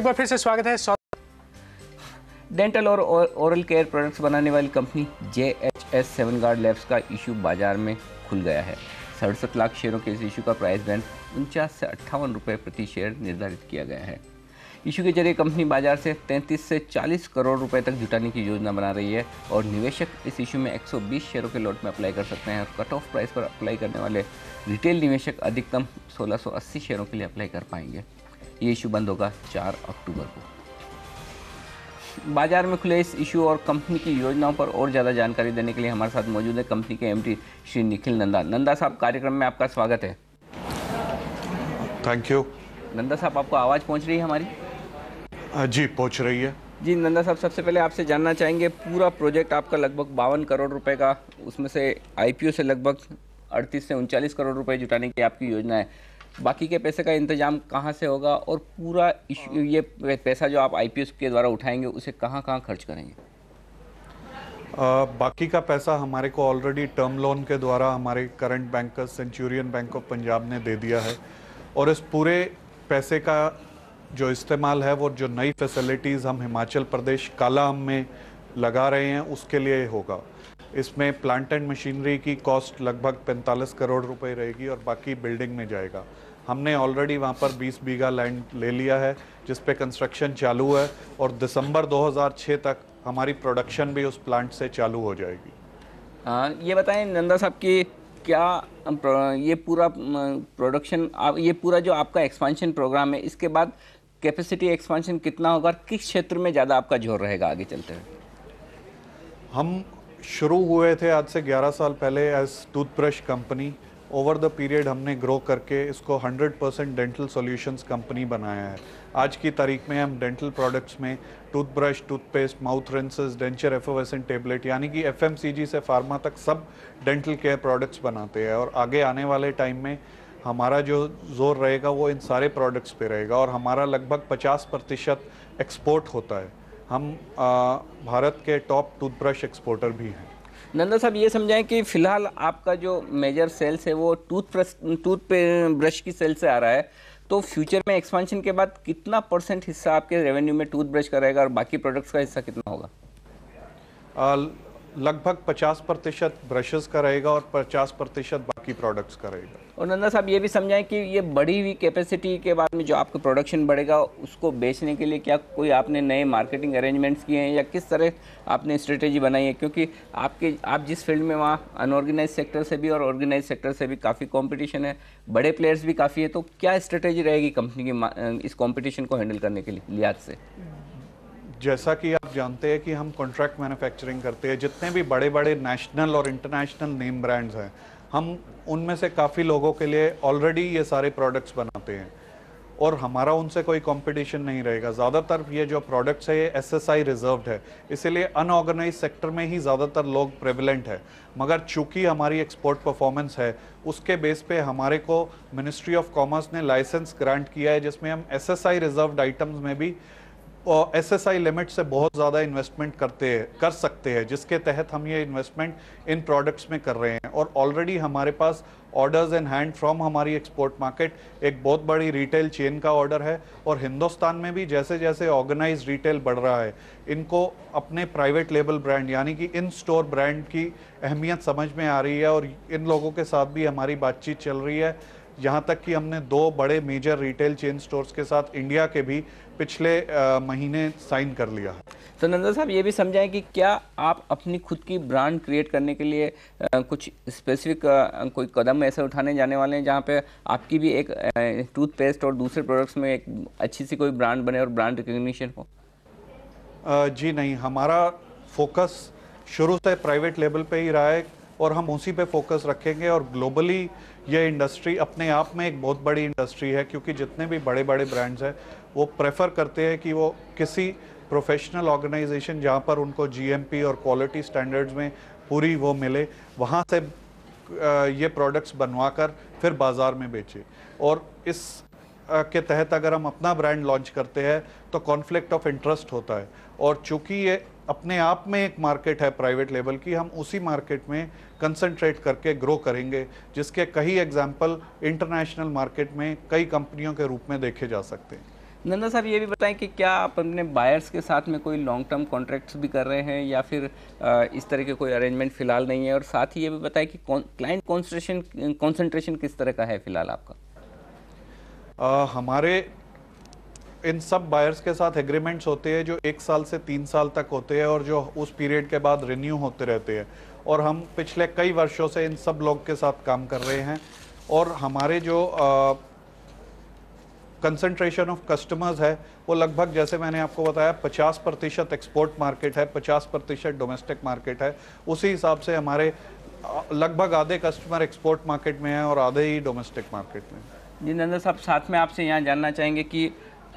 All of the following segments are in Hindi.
बार फिर से स्वागत है। डेंटल और ओरल केयर प्रोडक्ट्स बनाने वाली कंपनी JHS सेवनगार्ड लैब्स का इशू बाजार में खुल गया है। 67 लाख शेयरों के इस इशू का प्राइस बैंड 49 से 58 रुपये प्रति शेयर निर्धारित किया गया है। इशू के जरिए कंपनी बाजार से 33 से 40 करोड़ रुपए तक जुटाने की योजना बना रही है और निवेशक इस इशू में 120 शेयरों के लॉट में अप्लाई कर सकते हैं। कट ऑफ प्राइस पर अप्लाई करने वाले रिटेल निवेशक अधिकतम 1680 शेयरों के लिए अप्लाई कर पाएंगे। ये इशू बंद होगा 4 अक्टूबर को। बाजार में खुले इस इशू और कंपनी की योजनाओं पर और ज़्यादा जानकारी देने के लिए हमारे साथ मौजूद है कंपनी के MD श्री निखिल नंदा। नंदा साहब, कार्यक्रम में आपका स्वागत है। Thank you. नंदा साहब, आपको आवाज़ पहुंच रही है हमारी? जी, पहुंच रही है। जी नंदा साहब, सबसे पहले आपसे जानना चाहेंगे, पूरा प्रोजेक्ट आपका लगभग 52 करोड़ रुपए का, उसमें से IPO से लगभग 38 से 39 करोड़ रुपए जुटाने की आपकी योजना है। बाकी के पैसे का इंतजाम कहाँ से होगा और पूरा इशू, ये पैसा जो आप IPO के द्वारा उठाएंगे उसे कहाँ कहाँ खर्च करेंगे? बाकी का पैसा हमारे को ऑलरेडी टर्म लोन के द्वारा हमारे current banker Centurion bank of Punjab ने दे दिया है और इस पूरे पैसे का जो इस्तेमाल है वो जो नई फैसिलिटीज़ हम हिमाचल प्रदेश कालाअंब में लगा रहे हैं उसके लिए होगा। इसमें प्लांट एंड मशीनरी की कॉस्ट लगभग 45 करोड़ रुपए रहेगी और बाकी बिल्डिंग में जाएगा। हमने ऑलरेडी वहाँ पर 20 बीघा लैंड ले लिया है जिस पे कंस्ट्रक्शन चालू है और दिसंबर 2006 तक हमारी प्रोडक्शन भी उस प्लांट से चालू हो जाएगी। ये बताएं नंदा साहब कि क्या ये पूरा प्रोडक्शन, ये पूरा जो आपका एक्सपांशन प्रोग्राम है, इसके बाद कैपेसिटी एक्सपांशन कितना होगा और किस क्षेत्र में ज़्यादा आपका जोर रहेगा आगे चलते हुए? हम शुरू हुए थे आज से 11 साल पहले as toothbrush company. Over the period हमने ग्रो करके इसको 100% डेंटल सॉल्यूशंस कंपनी बनाया है। आज की तारीख में हम डेंटल प्रोडक्ट्स में toothbrush, toothpaste, mouth rinses, denture effervescent tablet यानी कि FMCG से फार्मा तक सब डेंटल केयर प्रोडक्ट्स बनाते हैं और आगे आने वाले टाइम में हमारा जो जोर रहेगा वो इन सारे प्रोडक्ट्स पे रहेगा और हमारा लगभग 50% एक्सपोर्ट होता है। हम भारत के टॉप टूथब्रश एक्सपोर्टर भी हैं। नंदा साहब, ये समझाएं कि फिलहाल आपका जो मेजर सेल्स है वो टूथब्रश की सेल से आ रहा है, तो फ्यूचर में एक्सपांशन के बाद कितना % हिस्सा आपके रेवेन्यू में टूथब्रश का रहेगा और बाकी प्रोडक्ट्स का हिस्सा कितना होगा? लगभग 50% ब्रशेस का रहेगा और 50% बाकी प्रोडक्ट्स का रहेगा। और नंदा साहब, ये भी समझाएं कि ये बढ़ी हुई कैपेसिटी के बाद में जो आपका प्रोडक्शन बढ़ेगा उसको बेचने के लिए क्या कोई आपने नए मार्केटिंग अरेंजमेंट्स किए हैं या किस तरह आपने स्ट्रेटेजी बनाई है? क्योंकि आप जिस फील्ड में वहाँ अनऑर्गेनाइज सेक्टर से भी और ऑर्गेनाइज सेक्टर से भी काफ़ी कॉम्पिटिशन है, बड़े प्लेयर्स भी काफ़ी है, तो क्या स्ट्रेटेजी रहेगी कंपनी की इस कॉम्पिटिशन को हैंडल करने के लिए लिहाज से? जैसा कि आप जानते हैं कि हम कॉन्ट्रैक्ट मैन्युफैक्चरिंग करते हैं। जितने भी बड़े बड़े नेशनल और इंटरनेशनल नेम ब्रांड्स हैं, हम उनमें से काफ़ी लोगों के लिए ऑलरेडी ये सारे प्रोडक्ट्स बनाते हैं और हमारा उनसे कोई कंपटीशन नहीं रहेगा। ज़्यादातर ये जो प्रोडक्ट्स है ये SSI रिजर्व्ड है, इसीलिए अनऑर्गेनाइज सेक्टर में ही ज़्यादातर लोग प्रेवलेंट है। मगर चूंकि हमारी एक्सपोर्ट परफॉर्मेंस है उसके बेस पे हमारे को मिनिस्ट्री ऑफ कॉमर्स ने लाइसेंस ग्रांट किया है जिसमें हम SSI रिजर्व्ड आइटम्स में भी और SSI लिमिट से बहुत ज़्यादा इन्वेस्टमेंट कर सकते हैं, जिसके तहत हम ये इन्वेस्टमेंट इन प्रोडक्ट्स में कर रहे हैं और ऑलरेडी हमारे पास ऑर्डर्स इन हैंड फ्रॉम हमारी एक्सपोर्ट मार्केट एक बहुत बड़ी रिटेल चेन का ऑर्डर है और हिंदुस्तान में भी जैसे जैसे ऑर्गेनाइज रिटेल बढ़ रहा है, इनको अपने प्राइवेट लेबल ब्रांड यानी कि इन स्टोर ब्रांड की अहमियत समझ में आ रही है और इन लोगों के साथ भी हमारी बातचीत चल रही है। यहाँ तक कि हमने 2 बड़े मेजर रिटेल चेन स्टोर्स के साथ इंडिया के भी पिछले महीने साइन कर लिया है। तो नंदा साहब, ये भी समझाएं कि क्या आप अपनी खुद की ब्रांड क्रिएट करने के लिए कुछ स्पेसिफिक कोई कदम ऐसे उठाने जाने वाले हैं जहाँ पे आपकी भी एक टूथपेस्ट और दूसरे प्रोडक्ट्स में एक अच्छी सी कोई ब्रांड बने और ब्रांड रिकग्निशन हो? जी नहीं, हमारा फोकस शुरू से प्राइवेट लेवल पे ही रहा है और हम उसी पे फोकस रखेंगे और ग्लोबली ये इंडस्ट्री अपने आप में एक बहुत बड़ी इंडस्ट्री है क्योंकि जितने भी बड़े बड़े ब्रांड्स हैं वो प्रेफर करते हैं कि वो किसी प्रोफेशनल ऑर्गेनाइजेशन जहाँ पर उनको GMP और क्वालिटी स्टैंडर्ड्स में पूरी वो मिले, वहाँ से ये प्रोडक्ट्स बनवा कर फिर बाज़ार में बेचे। और इस के तहत अगर हम अपना ब्रांड लॉन्च करते हैं तो कॉन्फ्लिक्ट ऑफ इंटरेस्ट होता है और चूंकि ये अपने आप में एक मार्केट है प्राइवेट लेवल की, हम उसी मार्केट में कंसंट्रेट करके ग्रो करेंगे, जिसके कई एग्जाम्पल इंटरनेशनल मार्केट में कई कंपनियों के रूप में देखे जा सकते हैं। नंदा साहब ये भी बताएं कि क्या आप अपने बायर्स के साथ में कोई लॉन्ग टर्म कॉन्ट्रैक्ट्स भी कर रहे हैं या फिर इस तरह के कोई अरेंजमेंट फ़िलहाल नहीं है, और साथ ही ये भी बताएं कि क्लाइंट कॉन्सेंट्रेशन किस तरह का है फ़िलहाल आपका? हमारे इन सब बायर्स के साथ एग्रीमेंट्स होते हैं जो 1 साल से 3 साल तक होते हैं और जो उस पीरियड के बाद रिन्यू होते रहते हैं, और हम पिछले कई वर्षों से इन सब लोग के साथ काम कर रहे हैं। और हमारे जो कंसंट्रेशन ऑफ कस्टमर्स है वो लगभग, जैसे मैंने आपको बताया, 50% एक्सपोर्ट मार्केट है, 50% डोमेस्टिक मार्केट है। उसी हिसाब से हमारे लगभग आधे कस्टमर एक्सपोर्ट मार्केट में हैं और आधे ही डोमेस्टिक मार्केट में। जी नंदा साहब, साथ में आपसे यहाँ जानना चाहेंगे कि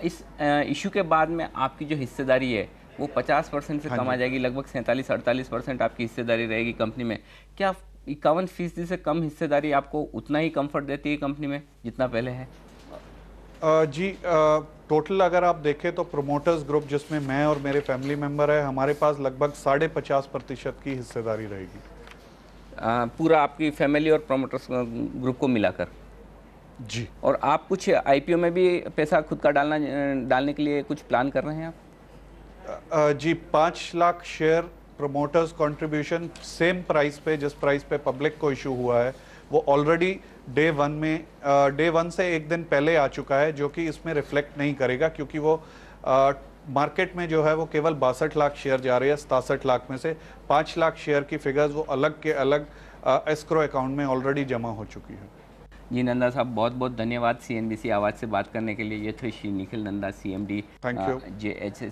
इस इशू के बाद में आपकी जो हिस्सेदारी है वो 50% से कम आ जाएगी, लगभग 47-48% आपकी हिस्सेदारी रहेगी कंपनी में। क्या 51% से कम हिस्सेदारी आपको उतना ही कंफर्ट देती है कंपनी में जितना पहले है? जी, टोटल अगर आप देखें तो प्रोमोटर्स ग्रुप, जिसमें मैं और मेरे फैमिली मेंबर है, हमारे पास लगभग 50.5% की हिस्सेदारी रहेगी। पूरा आपकी फैमिली और प्रोमोटर्स ग्रुप को मिलाकर? जी। और आप कुछ आईपीओ में भी पैसा खुद का डालने के लिए कुछ प्लान कर रहे हैं आप? जी, 5 lakh share promoters contribution same price पे, जिस प्राइस पे पब्लिक को इशू हुआ है, वो ऑलरेडी डे वन से एक दिन पहले आ चुका है, जो कि इसमें रिफ्लेक्ट नहीं करेगा क्योंकि वो मार्केट में जो है वो केवल 62 लाख शेयर जा रहे हैं 67 लाख में से। 5 लाख शेयर की फिगर्स वो अलग के अलग एस्क्रो अकाउंट में ऑलरेडी जमा हो चुकी है। जी नंदा साहब, बहुत बहुत धन्यवाद सीएनबीसी आवाज़ से बात करने के लिए। ये थे श्री निखिल नंदा, सीएमडी JHS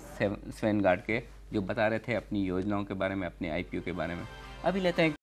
स्वेनगार्ड के, जो बता रहे थे अपनी योजनाओं के बारे में, अपने आईपीओ के बारे में। अभी लेते हैं